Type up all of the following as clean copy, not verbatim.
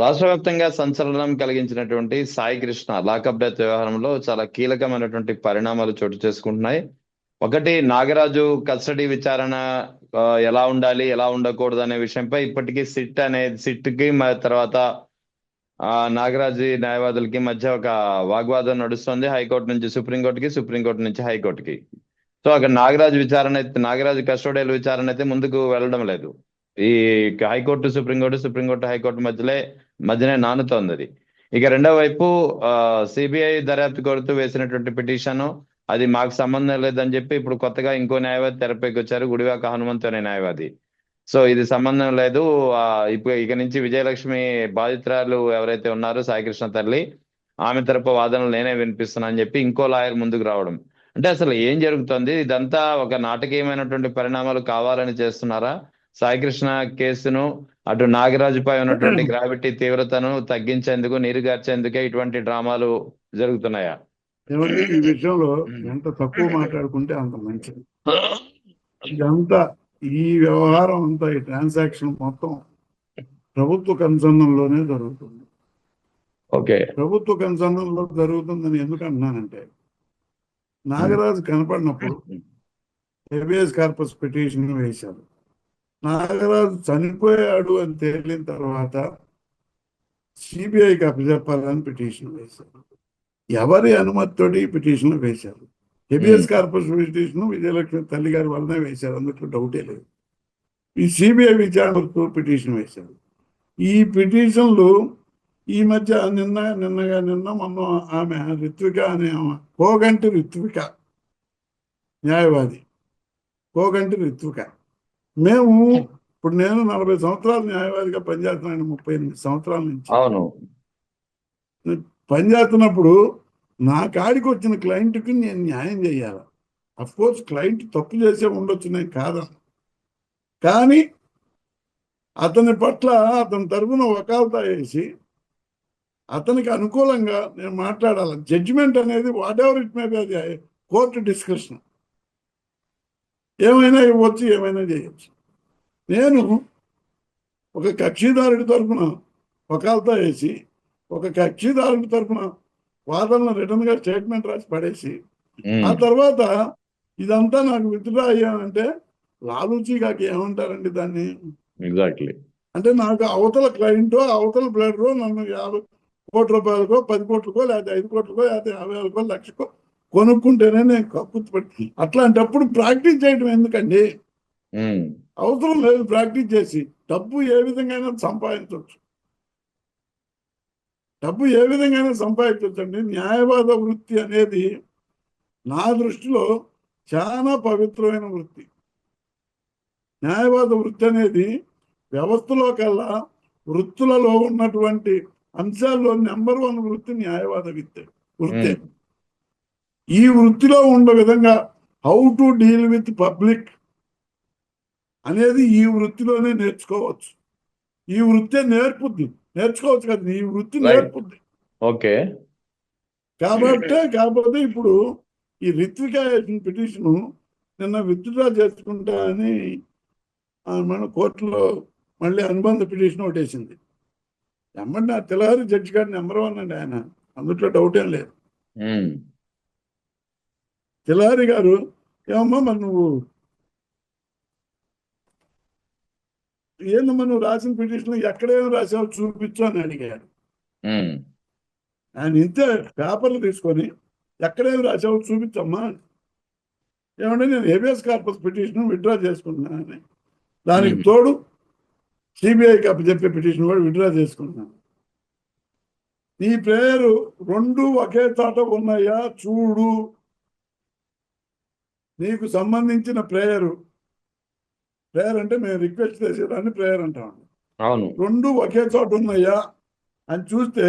రాష్ట్ర వ్యాప్తంగా సంచలనం కలిగించినటువంటి సాయి కృష్ణ లాకప్ డెత్ వ్యవహారంలో చాలా కీలకమైనటువంటి పరిణామాలు చోటు చేసుకుంటున్నాయి. ఒకటి, నాగరాజు కస్టడీ విచారణ ఎలా ఉండాలి, ఎలా ఉండకూడదు అనే విషయంపై ఇప్పటికీ సిట్ కి తర్వాత నాగరాజు న్యాయవాదులకి మధ్య ఒక వాగ్వాదం నడుస్తుంది. హైకోర్టు నుంచి సుప్రీంకోర్టుకి, సుప్రీంకోర్టు నుంచి హైకోర్టుకి. సో అక్కడ నాగరాజు కస్టోడియల్ విచారణ అయితే ముందుకు వెళ్ళడం లేదు. ఈ హైకోర్టు సుప్రీంకోర్టు, సుప్రీంకోర్టు హైకోర్టు మధ్యనే నానుతోంది అది. ఇక రెండో వైపు సిబిఐ దర్యాప్తు కోరుతూ వేసినటువంటి పిటిషన్, అది మాకు సంబంధం లేదని చెప్పి ఇప్పుడు కొత్తగా ఇంకో న్యాయవాది తెరపైకి వచ్చారు, గుడివాక హనుమంతు అనే న్యాయవాది. సో ఇది సంబంధం లేదు, ఇప్పుడు ఇక నుంచి విజయలక్ష్మి బాధితురాలు ఎవరైతే ఉన్నారో సాయికృష్ణ తల్లి, ఆమె తరపు వాదనలు నేనే వినిపిస్తున్నా అని చెప్పి ఇంకో లాయర్ ముందుకు రావడం. అంటే అసలు ఏం జరుగుతుంది? ఇదంతా ఒక నాటకీయమైనటువంటి పరిణామాలు కావాలని చేస్తున్నారా? సాయికృష్ణ కేసును, అటు నాగరాజుపై ఉన్నటువంటి గ్రావిటీ తీవ్రతను తగ్గించేందుకు, నీరుగార్చేందుకే ఇటువంటి డ్రామాలు జరుగుతున్నాయా? ఏమంటే ఈ విషయంలో ఎంత తక్కువ మాట్లాడుకుంటే అంత మంచిది. ఇదంతా ఈ వ్యవహారం అంతా, ఈ ట్రాన్సాక్షన్ మొత్తం ప్రభుత్వ కన్సర్న్లోనే జరుగుతుంది. ఓకే, ప్రభుత్వ కన్సర్న్లో జరుగుతుందని ఎందుకు అంటున్నానంటే, నాగరాజు కనపడినప్పుడు హెబియస్ కార్పస్ పిటిషన్ వేశారు. నాగరాజు చనిపోయాడు అని తేలిన తర్వాత సిబిఐకి అప్పచెప్పాలని పిటిషన్ వేశారు. ఎవరి అనుమతితోటి పిటిషన్ వేశారు? హెబియస్ కార్పస్ పిటిషన్ విజయలక్ష్మి తల్లి గారి వల్లనే వేశారు, అందులో డౌటే లేదు. ఈ సిబిఐ విచారణతో పిటిషన్ వేశారు. ఈ పిటిషన్లు ఈ మధ్య నిన్న మొన్న ఆమె రిత్విక అనే కోగంటి రిత్విక న్యాయవాది, కోగంటి రిత్విక, మేము ఇప్పుడు నేను 40 సంవత్సరాలు న్యాయవాదిగా పనిచేస్తున్నాను, 38 సంవత్సరాల నుంచి. అవును, పనిచేస్తున్నప్పుడు నా కాడికి వచ్చిన క్లయింట్కి నేను న్యాయం చేయాలి. అఫ్కోర్స్ క్లయింట్ తప్పు చేసే ఉండొచ్చు, నేను కాదని, కానీ అతని పట్ల అతని తరఫున వకాల్తా వేసి అతనికి అనుకూలంగా నేను మాట్లాడాలి. జడ్జిమెంట్ అనేది what ever it may be, అది కోర్టు డిస్కషన్, ఏమైనా ఇవ్వచ్చు, ఏమైనా చేయొచ్చు. నేను ఒక కక్షిదారుడి తరఫున వకాల్తా వేసి, ఒక కక్షిదారుడి తరఫున వాదనలు రిటర్న్గా స్టేట్మెంట్ రాసి పడేసి, ఆ తర్వాత ఇదంతా నాకు విత్డ్రా అయ్యానంటే లాలూచీగా ఏమంటారండి దాన్ని? ఎగ్జాక్ట్లీ. అంటే నాకు అవతల క్లయింటో, అవతల ప్లేడరో నన్ను 50 కోట్ల రూపాయలకో, 10 కోట్లకో, లేకపోతే 5 కోట్లకో, లేకపోతే 50,000కో, లక్షకో కొనుక్కుంటేనే నేను కక్కుర్తిపడి, అట్లాంటప్పుడు ప్రాక్టీస్ చేయడం ఎందుకండి? అవసరం లేదు ప్రాక్టీస్ చేసి. డబ్బు ఏ విధంగా సంపాదించవచ్చు, డబ్బు ఏ విధంగా సంపాదించవచ్చండి. న్యాయవాద వృత్తి అనేది నా దృష్టిలో చాలా పవిత్రమైన వృత్తి. న్యాయవాద వృత్తి అనేది వ్యవస్థలో కల్లా వృత్తులలో ఉన్నటువంటి అంశాల్లో నెంబర్ 1 వృత్తి న్యాయవాద వృత్తి. ఈ వృత్తిలో ఉన్న విధంగా how to deal with public అనేది ఈ వృత్తిలోనే నేర్చుకోవచ్చు. ఈ వృత్తే నేర్చుకోవచ్చు కదా, ఈ వృత్తి నేర్పుద్ది. ఓకే, కాకపోతే ఇప్పుడు ఈ రిత్విక పిటిషను నిన్న విత్డ్రా చేసుకుంటా అని మన కోర్టులో మళ్ళీ అనుబంధ పిటిషన్ ఒకటి వేసింది. ఎమ్మంటే ఆ తెల్లారి జడ్జి గారు నెంబర్ 1 అండి ఆయన, అందులో డౌట్ ఏం లేదు. తెల్లారి గారు, ఏమమ్మా మరి నువ్వు ఏందమ్మా నువ్వు రాసిన పిటిషన్ ఎక్కడేమో రాసావు చూపించు అని అడిగాడు. ఆయన ఇంతే పేపర్లు తీసుకొని ఎక్కడేమి రాసావు చూపించమ్మా, ఏమంటే నేను హెబియస్ కార్పస్ పిటిషన్ విత్డ్రా చేసుకుంటున్నానని, దానికి తోడు సిబిఐకి అప్పచెప్పే పిటిషన్ కూడా విత్డ్రా చేసుకుంటున్నాను. నీ పేరు 2 ఒకే చోట ఉన్నాయా చూడు, నీకు సంబంధించిన ప్రేయర్ అంటే మేము రిక్వెస్ట్ చేసేదాన్ని ప్రేయర్ అంటాం. 2 ఒకే చోట ఉన్నాయా అని చూస్తే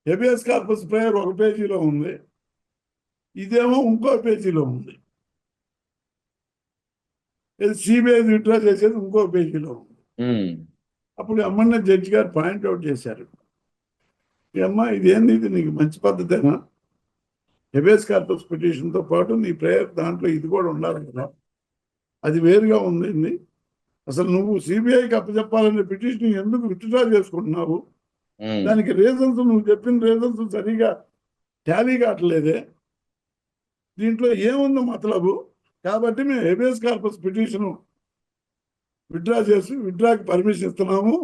హెబియస్ కార్పస్ ప్రేయర్ 1 పేజీలో ఉంది, ఇదేమో ఇంకో పేజీలో ఉంది, సిబిఐ విత్డ్రా చేసేది ఇంకో పేజీలో ఉంది. అప్పుడు అమ్మన్న జడ్జి గారు పాయింట్అవుట్ చేశారు, అమ్మ ఇదేంది, ఇది నీకు మంచి పద్ధతేనా? హెబియస్ కార్పస్ పిటిషన్తో పాటు నీ ప్రేయర్ దాంట్లో ఇది కూడా ఉండాలి కదా, అది వేరుగా ఉంది, అసలు నువ్వు సిబిఐకి అప్పచెప్పాలనే పిటిషన్ ఎందుకు విత్డ్రా చేసుకుంటున్నావు? ఉమ్, దానికి రీజన్స్ నువ్వు చెప్పిన రీజన్స్ సరిగా టాలీ కావట్లేదే. దీంట్లో ఏముందో మతలబు? కాబట్టి మేము హెబియస్ కార్పస్ పిటిషన్ విత్డ్రాకి పర్మిషన్ ఇస్తున్నాము.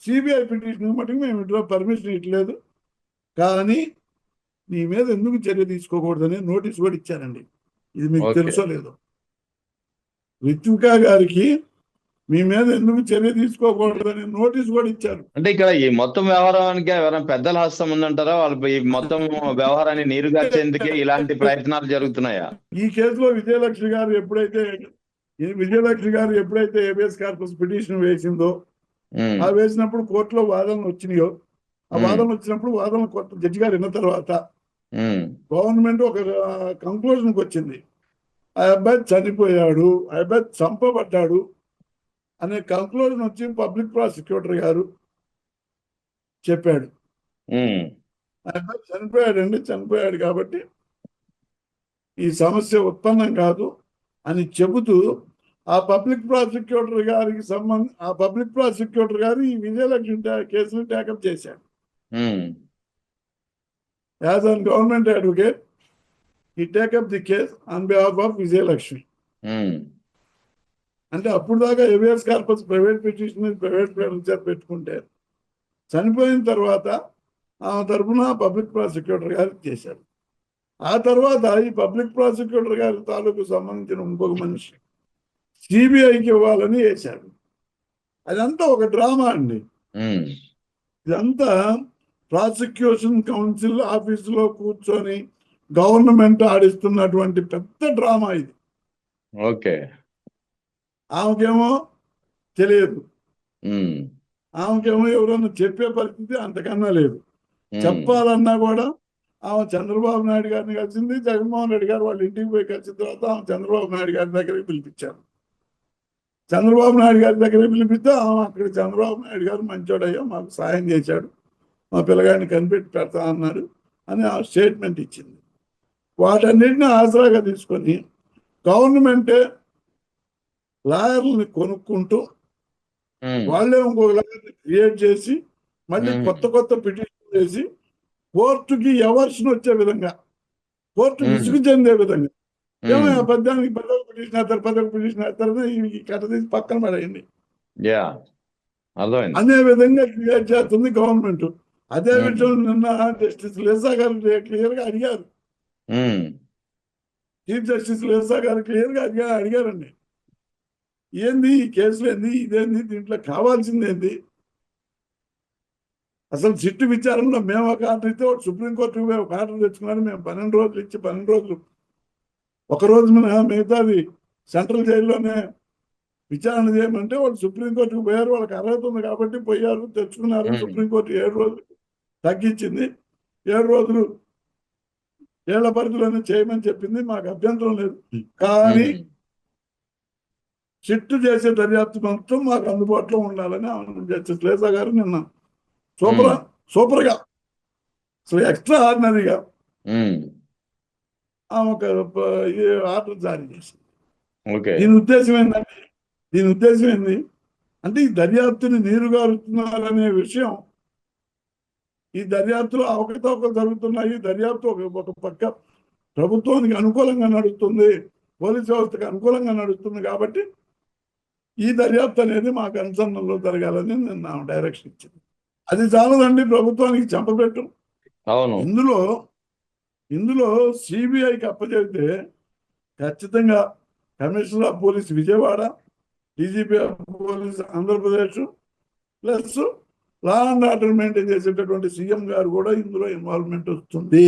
సిబిఐ పిటిషన్ మటుకు మేము విత్డ్రా పర్మిషన్ ఇవ్వలేదు. కానీ నీ మీద ఎందుకు చర్య తీసుకోకూడదని నోటీస్ కూడా ఇచ్చారండి. ఇది మీకు ఓకే. తెలుసో లేదో. రిత్వికా గారికి మీ మీద ఎందుకు చర్య తీసుకోకూడదని నోటీస్ కూడా ఇచ్చారు. అంటే ఇక్కడ ఈ మొత్తం వ్యవహారానికి ఎవరైనా పెద్దల హస్తం ఉందంటారా? వాళ్ళు ఈ మొత్తం వ్యవహారాన్ని నీరుగార్చేందుకే ఇలాంటి ప్రయత్నాలు జరుగుతున్నాయా? ఈ కేసులో విజయలక్ష్మి గారు ఎప్పుడైతే హేబియస్ కార్పస్ పిటిషన్ వేసిందో, ఉమ్, ఆ వేసినప్పుడు కోర్టులో వాదనలు వచ్చినాయో, ఆ ఉమ్, వాదనలు వచ్చినప్పుడు వాదనలు కొత్త జడ్జి గారు విన్న తర్వాత ఉమ్, గవర్నమెంట్ ఒక కంక్లూజన్కి వచ్చింది. ఆ అబ్బాయి చనిపోయాడు, ఆ అబ్బాయి చంపబడ్డాడు అనే కంక్లూజన్ వచ్చి పబ్లిక్ ప్రాసిక్యూటర్ గారు చెప్పాడు. ఉమ్, ఆ అబ్బాయి చనిపోయాడు కాబట్టి ఈ సమస్య ఉత్పన్నం కాదు అని చెబుతూ ఆ పబ్లిక్ ప్రాసిక్యూటర్ గారు ఈ విజయలక్ష్మి కేసును టేకప్ చేశాడు. Um, as an government advocate he take up the case on behalf of Vijayalakshmi. Um, అంటే అప్పుడు దాకా హేబియస్ కార్పస్ ప్రైవేట్ పెట్టుకుంటే, చనిపోయిన తర్వాత ఆమె తరఫున పబ్లిక్ ప్రాసిక్యూటర్ గారికి చేశారు. ఆ తర్వాత ఈ పబ్లిక్ ప్రాసిక్యూటర్ గారి తాలూకు సంబంధించిన ఇంకొక మనిషి సిబిఐకి ఇవ్వాలని వేశారు. అదంతా ఒక డ్రామా అండి. ఉమ్, ఇదంతా ప్రాసిక్యూషన్ కౌన్సిల్ ఆఫీసులో కూర్చొని గవర్నమెంట్ ఆడిస్తున్నటువంటి పెద్ద డ్రామా ఇది. ఓకే. ఆమెకేమో తెలియదు, ఉమ్, ఆమెకేమో ఎవరన్నా చెప్పే పరిస్థితి అంతకన్నా లేదు. ఉమ్, చెప్పాలన్నా కూడా ఆమె చంద్రబాబు నాయుడు గారిని కలిసింది. జగన్మోహన్ రెడ్డి గారు వాళ్ళ ఇంటికి పోయి కలిసిన తర్వాత ఆమె చంద్రబాబు నాయుడు గారి దగ్గరికి పిలిపించారు. చంద్రబాబు నాయుడు గారి దగ్గరికి పిలిపిస్తే ఆమె అక్కడ చంద్రబాబు నాయుడు గారు మంచోడయ్యా, మాకు సాయం చేశాడు, మా పిల్లగాడిని కనిపెట్టి పెడతా అన్నారు అని ఆ స్టేట్మెంట్ ఇచ్చింది. వాటన్నిటిని ఆసరాగా తీసుకొని గవర్నమెంటే లాయర్లని కొనుక్కుంటూ ఉమ్, వాళ్ళే ఇంకొక లాయర్ని క్రియేట్ చేసి మళ్ళీ ఉమ్, కొత్త పిటిషన్ చేసి కోర్టుకి ఎవర్షన్ వచ్చే విధంగా, కోర్టు విసుగు చెందే విధంగా, ఏమో పద్యానికి పదవి పిటిషన్ వేస్తారని ఈ కథ తీసి పక్కన పడేయండి యా, అర్థమైంది. అనే విధంగా క్రియేట్ చేస్తుంది గవర్నమెంట్. అదే విషయం నిన్న జస్టిస్ లేసా గారు క్లియర్గా అడిగారు. ఉమ్, చీఫ్ జస్టిస్ లేసా గారు క్లియర్గా అడిగారండి, ఏంది ఈ కేసులు, ఏంది ఇదేంది, దీంట్లో కావాల్సింది ఏంది? అసలు సిట్టు విచారణలో మేము ఒక ఆర్డర్ ఇస్తే సుప్రీంకోర్టుకు ఒక ఆర్డర్ తెచ్చుకున్నాను. మేము 12 రోజులు ఇచ్చి 12 రోజులు ఒకరోజు మిగతాది సెంట్రల్ జైల్లోనే విచారణ చేయమంటే వాళ్ళు సుప్రీంకోర్టుకు పోయారు. వాళ్ళకి అర్హత ఉంది కాబట్టి పోయారు, తెచ్చుకున్నారు. సుప్రీంకోర్టు 7 రోజులు తగ్గించింది. 7 రోజులు ఏళ్ల పరిధిలోనే చేయమని చెప్పింది. మాకు అభ్యంతరం లేదు. కానీ సిట్టు చేసే దర్యాప్తు మొత్తం మాకు అందుబాటులో ఉండాలని జస్టిస్ లేసా గారు నిన్న సూపర్గా అసలు ఎక్స్ట్రా ఆర్డినరీగా ఆమె ఒక ఆర్డర్ జారీ చేసింది. దీని ఉద్దేశం ఏంది అంటే ఈ దర్యాప్తుని నీరుగారుతున్నారనే విషయం, ఈ దర్యాప్తులో అవకతవకలు జరుగుతున్నాయి, దర్యాప్తు ఒక పక్క ప్రభుత్వానికి అనుకూలంగా నడుస్తుంది, పోలీస్ వ్యవస్థకు అనుకూలంగా నడుస్తుంది కాబట్టి ఈ దర్యాప్తు అనేది మాకు అనుసంధానంలో జరగాలని నిన్న డైరెక్షన్ ఇచ్చింది. అది చాలదండి, ప్రభుత్వానికి చంపబెట్టు. అవును. ఇందులో సిబిఐకి అప్పచెప్తే ఖచ్చితంగా commissioner of police Vijayawada, DGP of police Andhra Pradesh, plus law and order maintain చేసేటటువంటి సీఎం గారు కూడా ఇందులో ఇన్వాల్వ్మెంట్ వస్తుంది.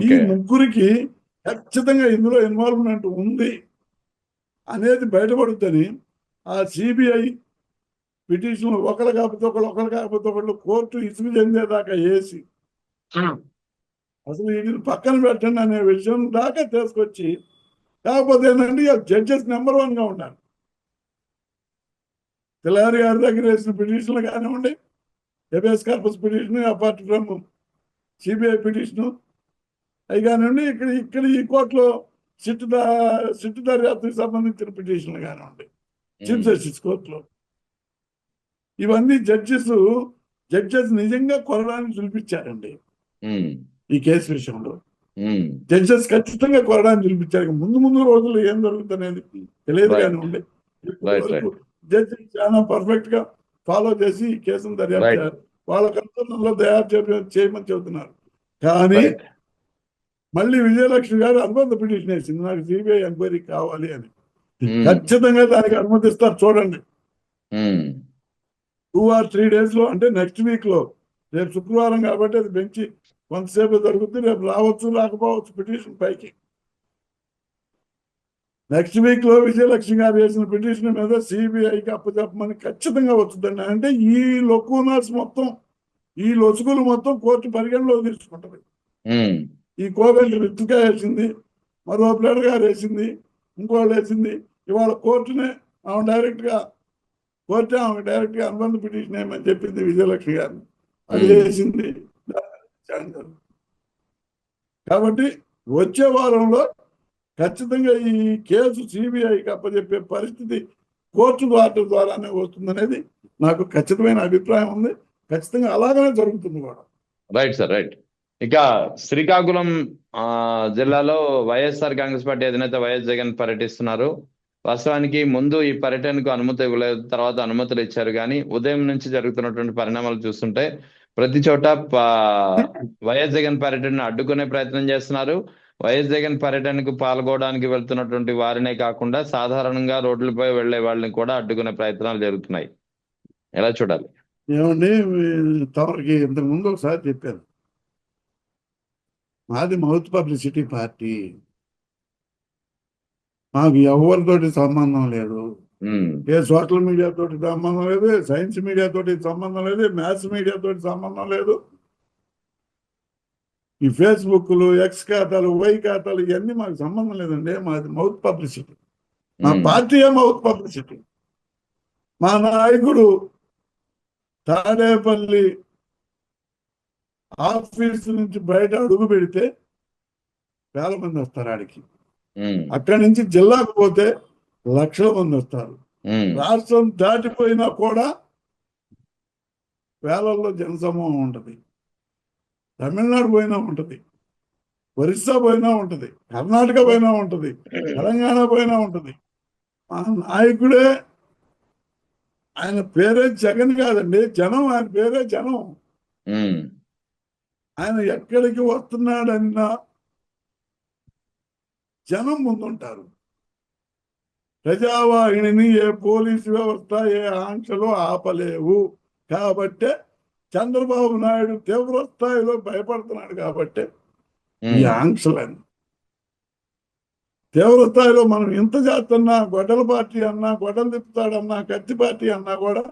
ఈ ముగ్గురికి ఖచ్చితంగా ఇందులో ఇన్వాల్వ్మెంట్ ఉంది అనేది బయటపడుతుంది. ఆ సిబిఐ పిటిషన్ ఒకరు కాకపోతే ఒకళ్ళు కోర్టు ఇసుగు చెందేదాకా వేసి అసలు వీటిని పక్కన పెట్టండి అనే విషయం దాకా తీసుకొచ్చి, కాకపోతే ఏంటంటే జడ్జెస్ నెంబర్ 1గా ఉండాలి. తెల్లారి గారి దగ్గర వేసిన పిటిషన్లు కానివ్వండి, habeas corpus petition apart from CBI petition అవి కానివ్వండి, ఇక్కడ ఈ కోర్టులో సిట్టు దర్యాప్తుకి సంబంధించిన పిటిషన్లు కానివ్వండి, చీఫ్ జస్టిస్ కోర్టులో. ఇవన్నీ జడ్జెస్ నిజంగా కొరడాన్ని చూపించారండి ఈ కేసు విషయంలో. జడ్జెస్ ఖచ్చితంగా కొరడాన్ని చూపించారు. ముందు రోజుల్లో ఏం జరుగుతుందనేది తెలియదు కానీ ఉండే ఇప్పటి వరకు జడ్జెస్ చాలా పర్ఫెక్ట్ గా ఫాలో చేసి ఈ కేసును దర్యాప్తు వాళ్ళ కన్సర్న్లో చేయమని చెబుతున్నారు. కానీ మళ్ళీ విజయలక్ష్మి గారు అనుబంధ పిటిషన్ వేసింది, నాకు సిబిఐ ఎంక్వైరీ కావాలి అని. ఖచ్చితంగా దానికి అనుమతిస్తారు. చూడండి, 2 or 3 days లో, అంటే నెక్స్ట్ వీక్ లో, రేపు శుక్రవారం కాబట్టి అది బెంచి కొంతసేపు జరుగుతుంది. రేపు రావచ్చు రాకపోవచ్చు పిటిషన్ పైకి. నెక్స్ట్ వీక్ లో విజయలక్ష్మి గారు వేసిన పిటిషన్ మీద సిబిఐకి అప్పచెప్పమని ఖచ్చితంగా వస్తుందండి. అంటే ఈ లొకునాస్ మొత్తం, ఈ లొసుగులు మొత్తం కోర్టు పరిగణలో తీసుకుంటది. ఈ కోవెంట్ రితికా వేసింది, మరో ప్లేడర్ గారు వేసింది, ఇంకోళ్ళు వేసింది. ఇవాళ కోర్టునే ఆమె డైరెక్ట్ గా అనుబంధ పిటిషన్ ఏమని చెప్పింది విజయలక్ష్మి గారిని, అది వేసింది. కాబట్టి వచ్చే వారంలో ఖచ్చితంగా ఈ కేసు సిబిఐకి అప్పచెప్పే పరిస్థితి కోర్టు ద్వారానే వస్తుందనేది నాకు ఖచ్చితమైన అభిప్రాయం ఉంది. ఖచ్చితంగా అలాగనే జరుగుతుంది కూడా. Right sir, right. ఇక శ్రీకాకుళం జిల్లాలో వైఎస్ఆర్ కాంగ్రెస్ పార్టీ అధినేత వైఎస్ జగన్ పర్యటిస్తున్నారు. వాస్తవానికి ముందు ఈ పర్యటనకు అనుమతి ఇవ్వలేదు, తర్వాత అనుమతులు ఇచ్చారు. కానీ ఉదయం నుంచి జరుగుతున్నటువంటి పరిణామాలు చూస్తుంటే ప్రతి చోట వైఎస్ జగన్ పర్యటనను అడ్డుకునే ప్రయత్నం చేస్తున్నారు. వైఎస్ జగన్ పర్యటనకు పాల్గొనడానికి వెళ్తున్నటువంటి వారినే కాకుండా సాధారణంగా రోడ్లపై వెళ్లే వాళ్ళని కూడా అడ్డుకునే ప్రయత్నాలు జరుగుతున్నాయి. ఎలా చూడాలి? ఏమండి, తమరికి ఇంతకు ముందు ఒకసారి చెప్పాను, మాది మౌత్ పబ్లిసిటీ పార్టీ, మాకు ఎవరితోటి సంబంధం లేదు. ఏ సోషల్ మీడియా తోటి సంబంధం లేదు, సైన్స్ మీడియా తోటి సంబంధం లేదు, మ్యాథ్స్ మీడియా తోటి సంబంధం లేదు. ఈ ఫేస్బుక్లు, ఎక్స్ ఖాతాలు, వై ఖాతాలు ఇవన్నీ మాకు సంబంధం లేదండి. మాది మౌత్ పబ్లిసిటీ, మా పార్టీయే మౌత్ పబ్లిసిటీ. మా నాయకుడు తాడేపల్లి ఆఫీసు నుంచి బయట అడుగు పెడితే వేల మంది వస్తారు ఆడికి. అక్కడి నుంచి జిల్లాకు పోతే లక్షల మంది వస్తారు. రాష్ట్రం దాటిపోయినా కూడా వేలల్లో జనసమూహం ఉంటుంది. తమిళనాడు పోయినా ఉంటుంది, ఒరిస్సా పోయినా ఉంటుంది, కర్ణాటక పోయినా ఉంటుంది, తెలంగాణ పోయినా ఉంటుంది. మా నాయకుడే, ఆయన పేరే జగన్ కాదండి, జనం. ఆయన పేరే జనం. ఆయన ఎక్కడికి వస్తున్నాడన్నా జనం ముందుంటారు. ప్రజావాహినిని ఏ పోలీసు వ్యవస్థ, ఏ ఆంక్షలు ఆపలేవు. కాబట్టే చంద్రబాబు నాయుడు తీవ్ర స్థాయిలో భయపడుతున్నాడు. కాబట్టి ఈ ఆంక్షలని తీవ్ర స్థాయిలో మనం ఇంత చేస్తున్నా, గొడ్డల పార్టీ అన్నా, గొడ్డలు తిప్పుతాడన్నా, కత్తి పార్టీ అన్నా కూడా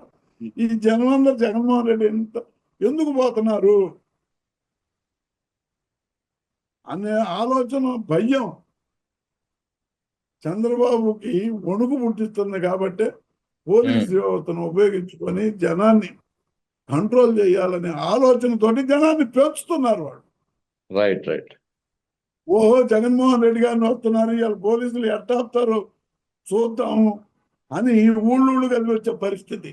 ఈ జనమందరూ జగన్మోహన్ రెడ్డి ఎందుకు పోతున్నారు అనే ఆలోచన, భయం చంద్రబాబుకి వణుకు పుట్టిస్తుంది. కాబట్టి పోలీసు వ్యవస్థను ఉపయోగించుకొని జనాన్ని కంట్రోల్ చేయాలనే ఆలోచనతోటి జనాన్ని పెంచుతున్నారు వాళ్ళు. Right, right. ఓహో, జగన్మోహన్ రెడ్డి గారిని వస్తున్నారు, ఇవాళ పోలీసులు ఎట్టాపుతారు చూద్దాము అని ఊళ్ళూళ్ళు కలిసి వచ్చే పరిస్థితి.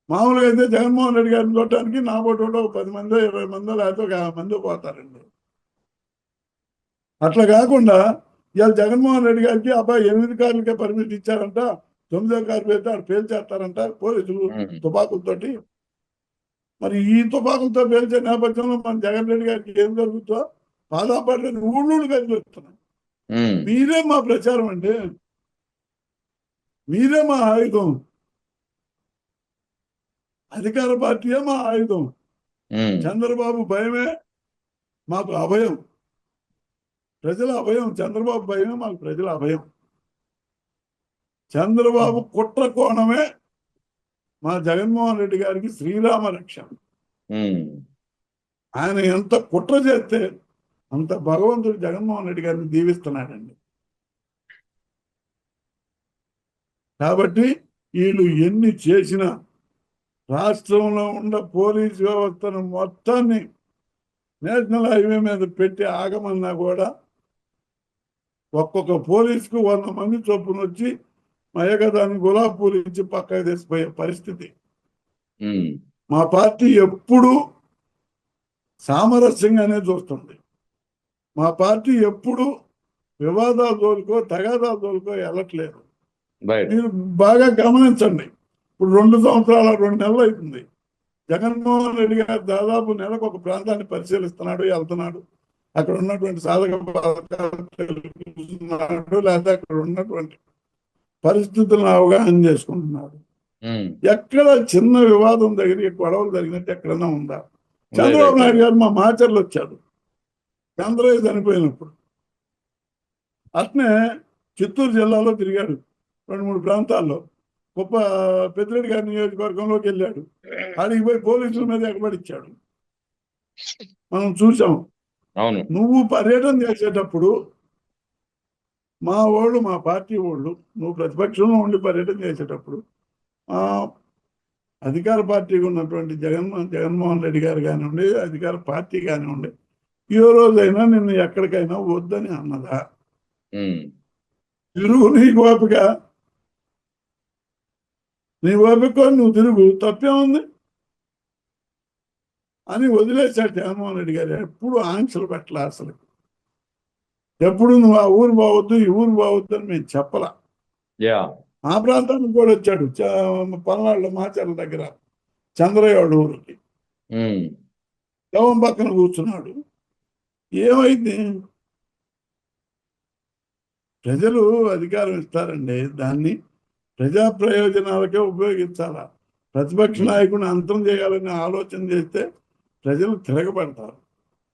మామూలుగా అయితే జగన్మోహన్ రెడ్డి గారిని చూడటానికి నా పోటీ 10 మందో 20 మందో లేకపోతే ఒక 50 మందో పోతారండి. అట్లా కాకుండా ఇవాళ జగన్మోహన్ రెడ్డి గారికి అబ్బాయి 8 కార్లకే పర్మిట్ ఇచ్చారంట, 9వ కారు పెడితే ఆడు పేల్చేస్తారంట పోలీసులు తుపాకులతోటి. మరి ఈ తుపాకులతో పేల్చే నేపథ్యంలో మన జగన్ రెడ్డి గారికి ఏం జరుగుతుందో బాధాపడలేదు. ఊళ్ళూళ్ళు కలిసి వస్తున్నాయి. మీరే మా ప్రచారం అండి, మీరే మా ఆయుధం. అధికార పార్టీయే మా ఆయుధం. చంద్రబాబు భయమే మాకు అభయం, ప్రజల అభయం. చంద్రబాబు భయమే మాకు ప్రజల అభయం. చంద్రబాబు కుట్ర కోణమే మా జగన్మోహన్ రెడ్డి గారికి శ్రీరామ రక్ష. ఆయన ఎంత కుట్ర చేస్తే అంత భగవంతుడు జగన్మోహన్ రెడ్డి గారిని దీవిస్తున్నాడండి. కాబట్టి వీళ్ళు ఎన్ని చేసినా రాష్ట్రంలో ఉన్న పోలీస్ వ్యవస్థను మొత్తాన్ని నేషనల్ హైవే మీద పెట్టి ఆగమన్నా కూడా ఒక్కొక్క పోలీసుకు 100 మంది చొప్పున వచ్చి మయగదాన్ని గులాబీ పూలు ఇచ్చి పక్కకు తీసిపోయే పరిస్థితి. ఉమ్, మా పార్టీ ఎప్పుడు సామరస్యంగానే చూస్తుంది. మా పార్టీ ఎప్పుడు వివాదాల జోలికో తగాదాల జోలికో వెళ్ళట్లేదు. రైట్. మీరు బాగా గమనించండి. ఇప్పుడు 2 సంవత్సరాల 2 నెలలు అవుతుంది. జగన్మోహన్ రెడ్డి గారు దాదాపు నెలకు ఒక ప్రాంతాన్ని పరిశీలిస్తున్నాడు, వెళ్తున్నాడు. అక్కడ ఉన్నటువంటి సాధక బాధకాలు తెలుసుకున్నాడు, లేదా అక్కడ ఉన్నటువంటి పరిస్థితులను అవగాహన చేసుకుంటున్నాడు. ఉమ్, ఎక్కడ చిన్న వివాదం దగ్గర గొడవలు జరిగినట్టు ఎక్కడన్నా ఉందా? లేదు చంద్రబాబు ఎక్కడ. నాయుడు గారు మా మాచర్లు వచ్చాడు చంద్రయ్య చనిపోయినప్పుడు. అట్నే చిత్తూరు జిల్లాలో తిరిగాడు 2-3 ప్రాంతాల్లో. గొప్ప పెద్దిరెడ్డి గారి నియోజకవర్గంలోకి వెళ్ళాడు. ఆడికి పోయి పోలీసుల మీద ఎగబడిచ్చాడు, మనం చూసాం. అవును. నువ్వు పర్యటన చేసేటప్పుడు మా వాళ్ళు, మా పార్టీ వాళ్ళు, నువ్వు ప్రతిపక్షంలో ఉండి పర్యటన చేసేటప్పుడు ఆ అధికార పార్టీకి ఉన్నటువంటి జగన్మోహన్ రెడ్డి గారు కానివ్వండి, అధికార పార్టీ కానివ్వండి, ఏ రోజైనా నిన్ను ఎక్కడికైనా వద్దని అన్నదా? ఉమ్, తిరుగు, నీకు ఓపిక, నీ ఓపిక నువ్వు తిరుగు, తప్పేముంది అని వదిలేశాడు జగన్మోహన్ రెడ్డి గారు. ఎప్పుడు ఆంక్షలు పెట్టలే అసలు. ఎప్పుడు నువ్వు ఆ ఊరు బావద్దు, ఈ ఊరు బావద్దు అని మేము చెప్పలా. యా. ఆ ప్రాంతానికి కూడా వచ్చాడు, పల్నాడులో మాచర్ల దగ్గర చంద్రయ్య వాళ్ళ ఊరికి. ఉమ్, శవం పక్కన కూర్చున్నాడు. ఏమైంది? ప్రజలు అధికారం ఇస్తారండి, దాన్ని ప్రజా ప్రయోజనాలకే ఉపయోగించాలా. ప్రతిపక్ష ఉమ్, నాయకుడిని అంతం చేయాలని ఆలోచన చేస్తే ప్రజలు తిరగబడతారు.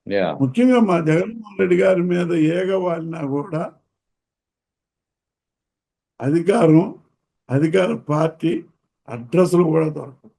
యా. ముఖ్యంగా మా జగన్మోహన్ రెడ్డి గారి మీద ఏగవాలినా కూడా అధికారం, అధికార పార్టీ అడ్రస్లు కూడా దొరకవు.